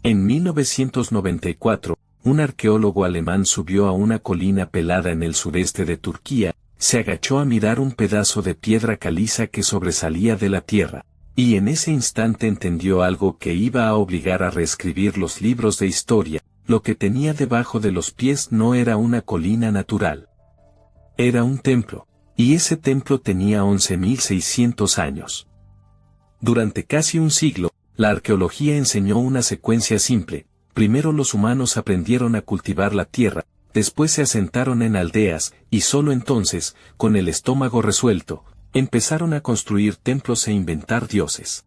En 1994, un arqueólogo alemán subió a una colina pelada en el sureste de Turquía, se agachó a mirar un pedazo de piedra caliza que sobresalía de la tierra, y en ese instante entendió algo que iba a obligar a reescribir los libros de historia. Lo que tenía debajo de los pies no era una colina natural. Era un templo, y ese templo tenía 11.600 años. Durante casi un siglo, la arqueología enseñó una secuencia simple. Primero los humanos aprendieron a cultivar la tierra, después se asentaron en aldeas, y solo entonces, con el estómago resuelto, empezaron a construir templos e inventar dioses.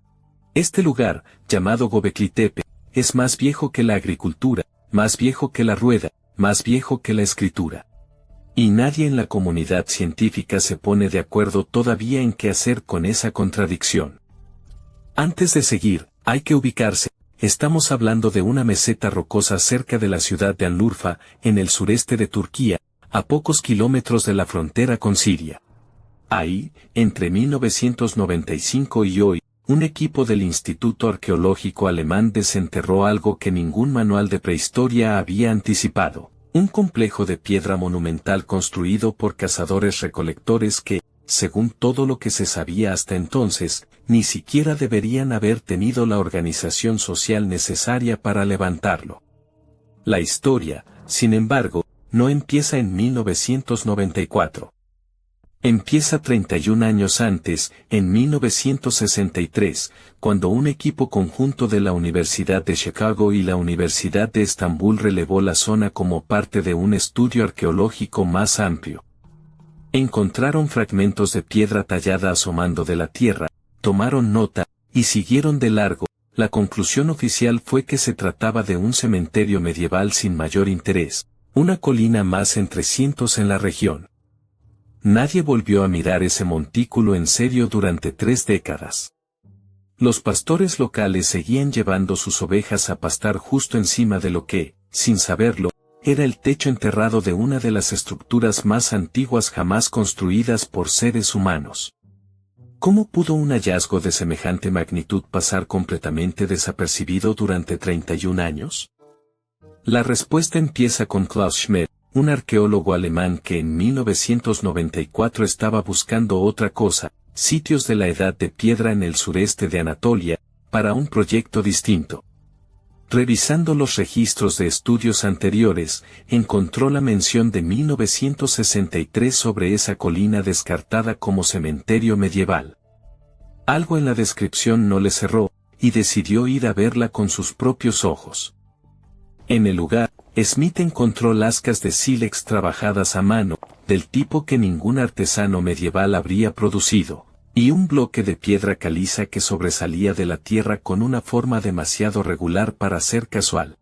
Este lugar, llamado Göbekli Tepe, es más viejo que la agricultura, más viejo que la rueda, más viejo que la escritura. Y nadie en la comunidad científica se pone de acuerdo todavía en qué hacer con esa contradicción. Antes de seguir, hay que ubicarse. Estamos hablando de una meseta rocosa cerca de la ciudad de Anlurfa, en el sureste de Turquía, a pocos kilómetros de la frontera con Siria. Ahí, entre 1995 y hoy, un equipo del Instituto Arqueológico Alemán desenterró algo que ningún manual de prehistoria había anticipado, un complejo de piedra monumental construido por cazadores-recolectores que, según todo lo que se sabía hasta entonces, ni siquiera deberían haber tenido la organización social necesaria para levantarlo. La historia, sin embargo, no empieza en 1994. Empieza 31 años antes, en 1963, cuando un equipo conjunto de la Universidad de Chicago y la Universidad de Estambul relevó la zona como parte de un estudio arqueológico más amplio. Encontraron fragmentos de piedra tallada asomando de la tierra, tomaron nota, y siguieron de largo. La conclusión oficial fue que se trataba de un cementerio medieval sin mayor interés, una colina más entre cientos en la región. Nadie volvió a mirar ese montículo en serio durante 3 décadas. Los pastores locales seguían llevando sus ovejas a pastar justo encima de lo que, sin saberlo, era el techo enterrado de una de las estructuras más antiguas jamás construidas por seres humanos. ¿Cómo pudo un hallazgo de semejante magnitud pasar completamente desapercibido durante 31 años? La respuesta empieza con Klaus Schmidt, un arqueólogo alemán que en 1994 estaba buscando otra cosa, sitios de la Edad de Piedra en el sureste de Anatolia, para un proyecto distinto. Revisando los registros de estudios anteriores, encontró la mención de 1963 sobre esa colina descartada como cementerio medieval. Algo en la descripción no le cerró, y decidió ir a verla con sus propios ojos. En el lugar, Smith encontró lascas de sílex trabajadas a mano, del tipo que ningún artesano medieval habría producido, y un bloque de piedra caliza que sobresalía de la tierra con una forma demasiado regular para ser casual.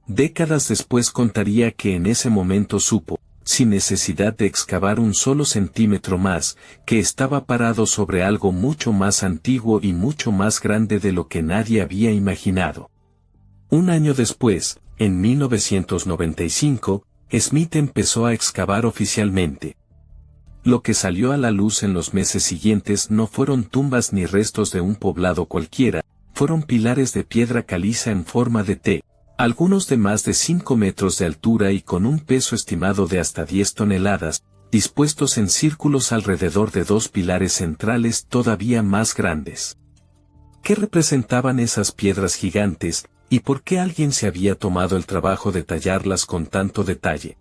Décadas después contaría que en ese momento supo, sin necesidad de excavar un solo centímetro más, que estaba parado sobre algo mucho más antiguo y mucho más grande de lo que nadie había imaginado. Un año después, en 1995, Smith empezó a excavar oficialmente. Lo que salió a la luz en los meses siguientes no fueron tumbas ni restos de un poblado cualquiera, fueron pilares de piedra caliza en forma de T, algunos de más de 5 metros de altura y con un peso estimado de hasta 10 toneladas, dispuestos en círculos alrededor de 2 pilares centrales todavía más grandes. ¿Qué representaban esas piedras gigantes, y por qué alguien se había tomado el trabajo de tallarlas con tanto detalle?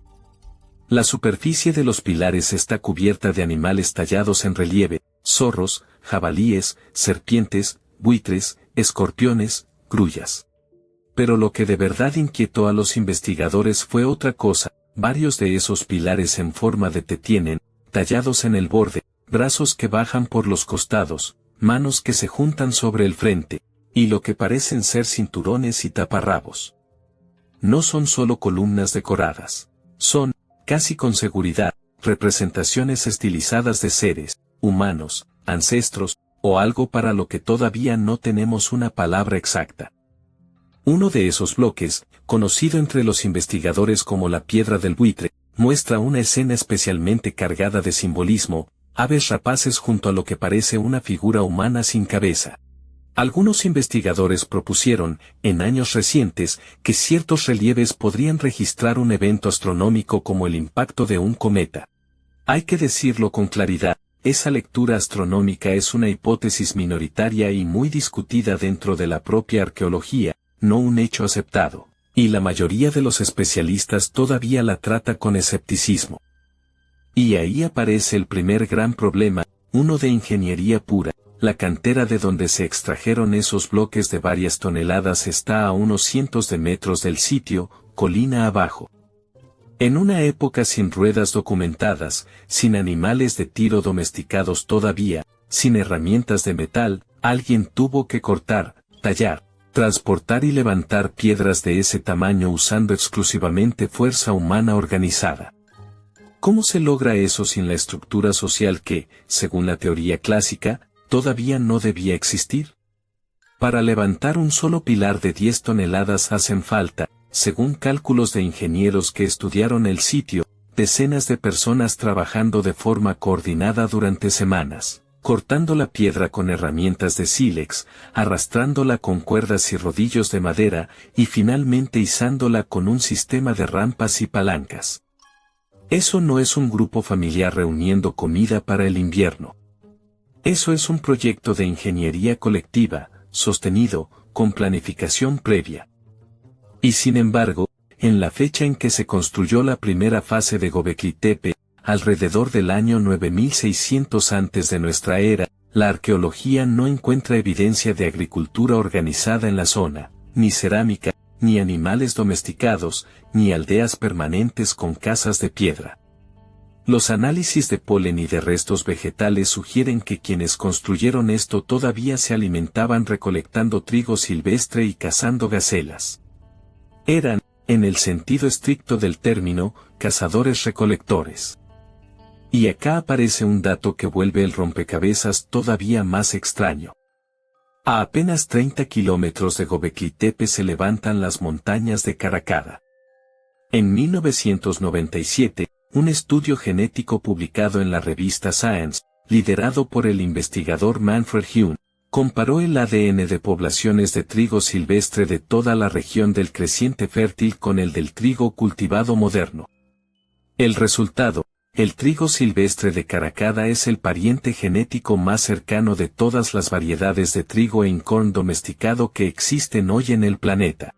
La superficie de los pilares está cubierta de animales tallados en relieve, zorros, jabalíes, serpientes, buitres, escorpiones, grullas. Pero lo que de verdad inquietó a los investigadores fue otra cosa. Varios de esos pilares en forma de T tienen, tallados en el borde, brazos que bajan por los costados, manos que se juntan sobre el frente, y lo que parecen ser cinturones y taparrabos. No son solo columnas decoradas. Son, casi con seguridad, representaciones estilizadas de seres, humanos, ancestros, o algo para lo que todavía no tenemos una palabra exacta. Uno de esos bloques, conocido entre los investigadores como la piedra del buitre, muestra una escena especialmente cargada de simbolismo, aves rapaces junto a lo que parece una figura humana sin cabeza. Algunos investigadores propusieron, en años recientes, que ciertos relieves podrían registrar un evento astronómico como el impacto de un cometa. Hay que decirlo con claridad, esa lectura astronómica es una hipótesis minoritaria y muy discutida dentro de la propia arqueología, no un hecho aceptado, y la mayoría de los especialistas todavía la trata con escepticismo. Y ahí aparece el primer gran problema, uno de ingeniería pura. La cantera de donde se extrajeron esos bloques de varias toneladas está a unos cientos de metros del sitio, colina abajo. En una época sin ruedas documentadas, sin animales de tiro domesticados todavía, sin herramientas de metal, alguien tuvo que cortar, tallar, transportar y levantar piedras de ese tamaño usando exclusivamente fuerza humana organizada. ¿Cómo se logra eso sin la estructura social que, según la teoría clásica, todavía no debía existir? Para levantar un solo pilar de 10 toneladas hacen falta, según cálculos de ingenieros que estudiaron el sitio, decenas de personas trabajando de forma coordinada durante semanas, cortando la piedra con herramientas de sílex, arrastrándola con cuerdas y rodillos de madera, y finalmente izándola con un sistema de rampas y palancas. Eso no es un grupo familiar reuniendo comida para el invierno. Eso es un proyecto de ingeniería colectiva, sostenido, con planificación previa. Y sin embargo, en la fecha en que se construyó la primera fase de Göbekli Tepe, alrededor del año 9600 antes de nuestra era, la arqueología no encuentra evidencia de agricultura organizada en la zona, ni cerámica, ni animales domesticados, ni aldeas permanentes con casas de piedra. Los análisis de polen y de restos vegetales sugieren que quienes construyeron esto todavía se alimentaban recolectando trigo silvestre y cazando gacelas. Eran, en el sentido estricto del término, cazadores-recolectores. Y acá aparece un dato que vuelve el rompecabezas todavía más extraño. A apenas 30 kilómetros de Göbekli Tepe se levantan las montañas de Karakada. En 1997, un estudio genético publicado en la revista Science, liderado por el investigador Manfred Huhn, comparó el ADN de poblaciones de trigo silvestre de toda la región del creciente fértil con el del trigo cultivado moderno. El resultado, el trigo silvestre de Karakada es el pariente genético más cercano de todas las variedades de trigo e incorn domesticado que existen hoy en el planeta.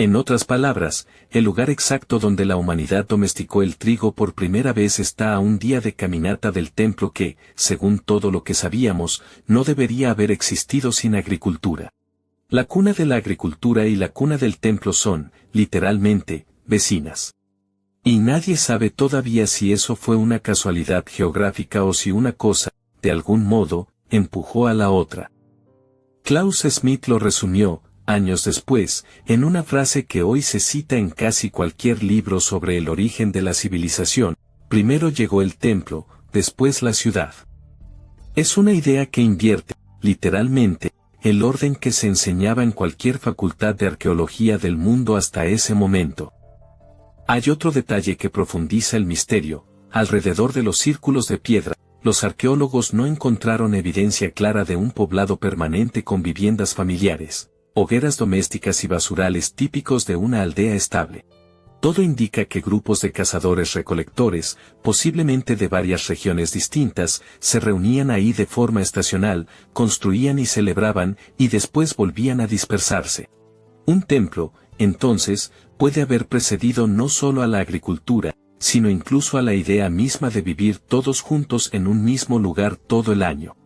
En otras palabras, el lugar exacto donde la humanidad domesticó el trigo por primera vez está a un día de caminata del templo que, según todo lo que sabíamos, no debería haber existido sin agricultura. La cuna de la agricultura y la cuna del templo son, literalmente, vecinas. Y nadie sabe todavía si eso fue una casualidad geográfica o si una cosa, de algún modo, empujó a la otra. Klaus Smith lo resumió, años después, en una frase que hoy se cita en casi cualquier libro sobre el origen de la civilización: primero llegó el templo, después la ciudad. Es una idea que invierte, literalmente, el orden que se enseñaba en cualquier facultad de arqueología del mundo hasta ese momento. Hay otro detalle que profundiza el misterio: alrededor de los círculos de piedra, los arqueólogos no encontraron evidencia clara de un poblado permanente con viviendas familiares, hogueras domésticas y basurales típicos de una aldea estable. Todo indica que grupos de cazadores-recolectores, posiblemente de varias regiones distintas, se reunían ahí de forma estacional, construían y celebraban, y después volvían a dispersarse. Un templo, entonces, puede haber precedido no solo a la agricultura, sino incluso a la idea misma de vivir todos juntos en un mismo lugar todo el año.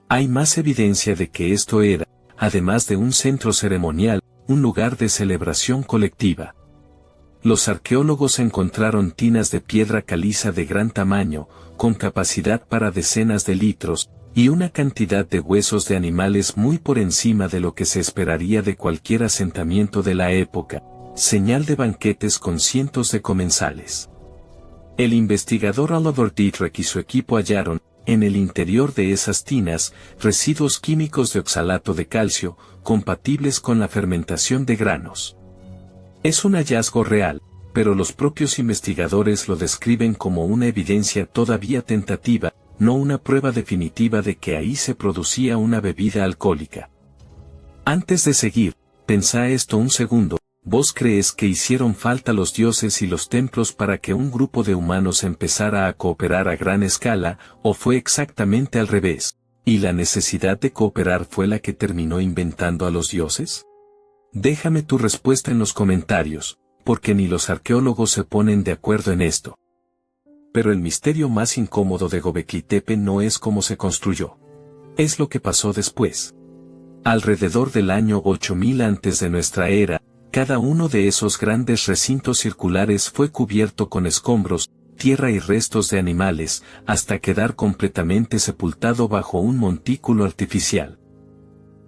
Hay más evidencia de que esto era, además de un centro ceremonial, un lugar de celebración colectiva. Los arqueólogos encontraron tinas de piedra caliza de gran tamaño, con capacidad para decenas de litros, y una cantidad de huesos de animales muy por encima de lo que se esperaría de cualquier asentamiento de la época, señal de banquetes con cientos de comensales. El investigador Oliver Dietrich y su equipo hallaron, en el interior de esas tinas, residuos químicos de oxalato de calcio, compatibles con la fermentación de granos. Es un hallazgo real, pero los propios investigadores lo describen como una evidencia todavía tentativa, no una prueba definitiva de que ahí se producía una bebida alcohólica. Antes de seguir, pensá esto un segundo. ¿Vos crees que hicieron falta los dioses y los templos para que un grupo de humanos empezara a cooperar a gran escala, o fue exactamente al revés? ¿Y la necesidad de cooperar fue la que terminó inventando a los dioses? Déjame tu respuesta en los comentarios, porque ni los arqueólogos se ponen de acuerdo en esto. Pero el misterio más incómodo de Göbekli Tepe no es cómo se construyó. Es lo que pasó después. Alrededor del año 8000 antes de nuestra era, cada uno de esos grandes recintos circulares fue cubierto con escombros, tierra y restos de animales, hasta quedar completamente sepultado bajo un montículo artificial.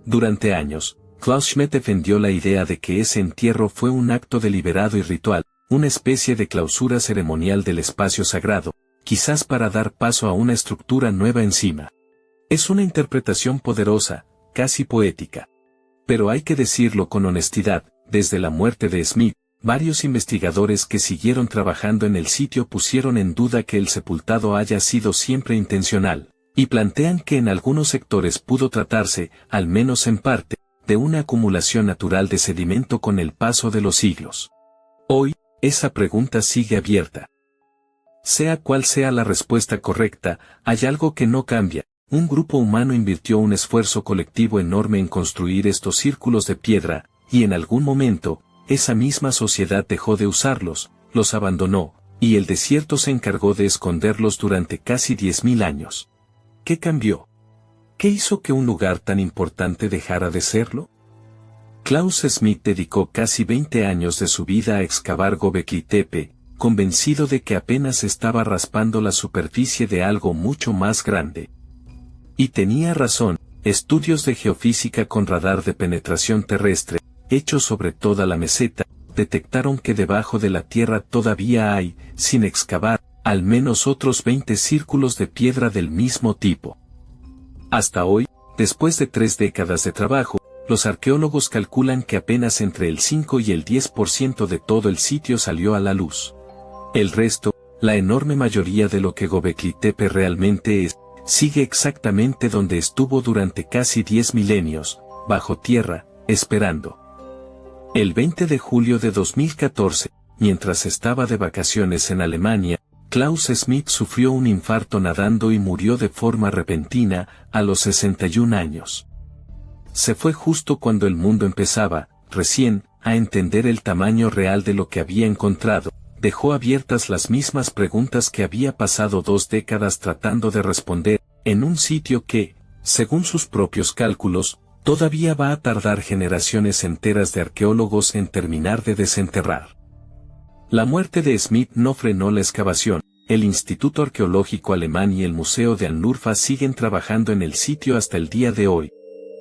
Durante años, Klaus Schmidt defendió la idea de que ese entierro fue un acto deliberado y ritual, una especie de clausura ceremonial del espacio sagrado, quizás para dar paso a una estructura nueva encima. Es una interpretación poderosa, casi poética. Pero hay que decirlo con honestidad, desde la muerte de Smith, varios investigadores que siguieron trabajando en el sitio pusieron en duda que el sepultado haya sido siempre intencional, y plantean que en algunos sectores pudo tratarse, al menos en parte, de una acumulación natural de sedimento con el paso de los siglos. Hoy, esa pregunta sigue abierta. Sea cual sea la respuesta correcta, hay algo que no cambia. Un grupo humano invirtió un esfuerzo colectivo enorme en construir estos círculos de piedra, y en algún momento, esa misma sociedad dejó de usarlos, los abandonó, y el desierto se encargó de esconderlos durante casi 10.000 años. ¿Qué cambió? ¿Qué hizo que un lugar tan importante dejara de serlo? Klaus Schmidt dedicó casi 20 años de su vida a excavar Göbekli Tepe, convencido de que apenas estaba raspando la superficie de algo mucho más grande. Y tenía razón, estudios de geofísica con radar de penetración terrestre, hechos sobre toda la meseta, detectaron que debajo de la tierra todavía hay, sin excavar, al menos otros 20 círculos de piedra del mismo tipo. Hasta hoy, después de 3 décadas de trabajo, los arqueólogos calculan que apenas entre el 5 y el 10% de todo el sitio salió a la luz. El resto, la enorme mayoría de lo que Göbekli Tepe realmente es, sigue exactamente donde estuvo durante casi 10 milenios, bajo tierra, esperando. El 20 de julio de 2014, mientras estaba de vacaciones en Alemania, Klaus Schmidt sufrió un infarto nadando y murió de forma repentina, a los 61 años. Se fue justo cuando el mundo empezaba, recién, a entender el tamaño real de lo que había encontrado. Dejó abiertas las mismas preguntas que había pasado 2 décadas tratando de responder, en un sitio que, según sus propios cálculos, todavía va a tardar generaciones enteras de arqueólogos en terminar de desenterrar. La muerte de Schmidt no frenó la excavación. El Instituto Arqueológico Alemán y el Museo de Hannover siguen trabajando en el sitio hasta el día de hoy.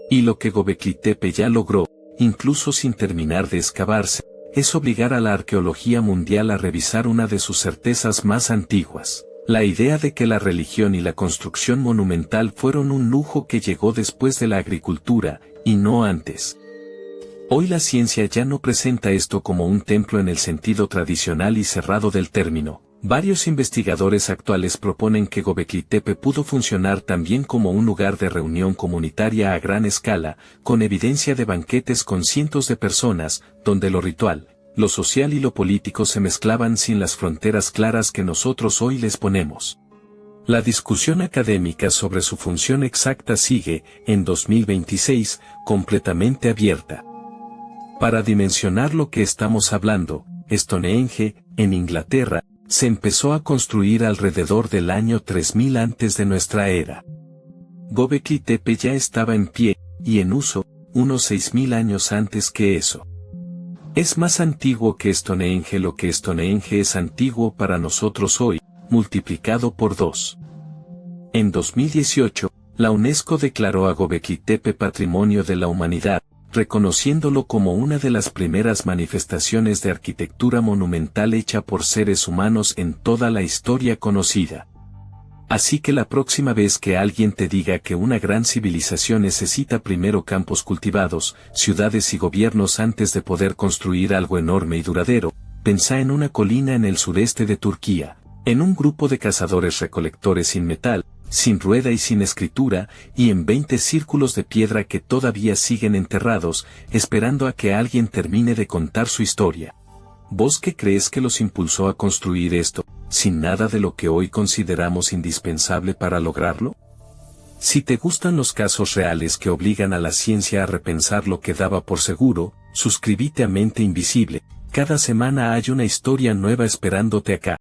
Y lo que Göbekli Tepe ya logró, incluso sin terminar de excavarse, es obligar a la arqueología mundial a revisar una de sus certezas más antiguas, la idea de que la religión y la construcción monumental fueron un lujo que llegó después de la agricultura, y no antes. Hoy la ciencia ya no presenta esto como un templo en el sentido tradicional y cerrado del término. Varios investigadores actuales proponen que Göbekli Tepe pudo funcionar también como un lugar de reunión comunitaria a gran escala, con evidencia de banquetes con cientos de personas, donde lo ritual, lo social y lo político se mezclaban sin las fronteras claras que nosotros hoy les ponemos. La discusión académica sobre su función exacta sigue, en 2026, completamente abierta. Para dimensionar lo que estamos hablando, Stonehenge, en Inglaterra, se empezó a construir alrededor del año 3000 antes de nuestra era. Göbekli Tepe ya estaba en pie, y en uso, unos 6000 años antes que eso. Es más antiguo que Stonehenge. Lo que Stonehenge es antiguo para nosotros hoy, multiplicado por 2. En 2018, la UNESCO declaró a Göbekli Tepe Patrimonio de la Humanidad, reconociéndolo como una de las primeras manifestaciones de arquitectura monumental hecha por seres humanos en toda la historia conocida. Así que la próxima vez que alguien te diga que una gran civilización necesita primero campos cultivados, ciudades y gobiernos antes de poder construir algo enorme y duradero, pensá en una colina en el sureste de Turquía, en un grupo de cazadores-recolectores sin metal, sin rueda y sin escritura, y en 20 círculos de piedra que todavía siguen enterrados, esperando a que alguien termine de contar su historia. ¿Vos qué crees que los impulsó a construir esto, sin nada de lo que hoy consideramos indispensable para lograrlo? Si te gustan los casos reales que obligan a la ciencia a repensar lo que daba por seguro, suscríbete a Mente Invisible. Cada semana hay una historia nueva esperándote acá.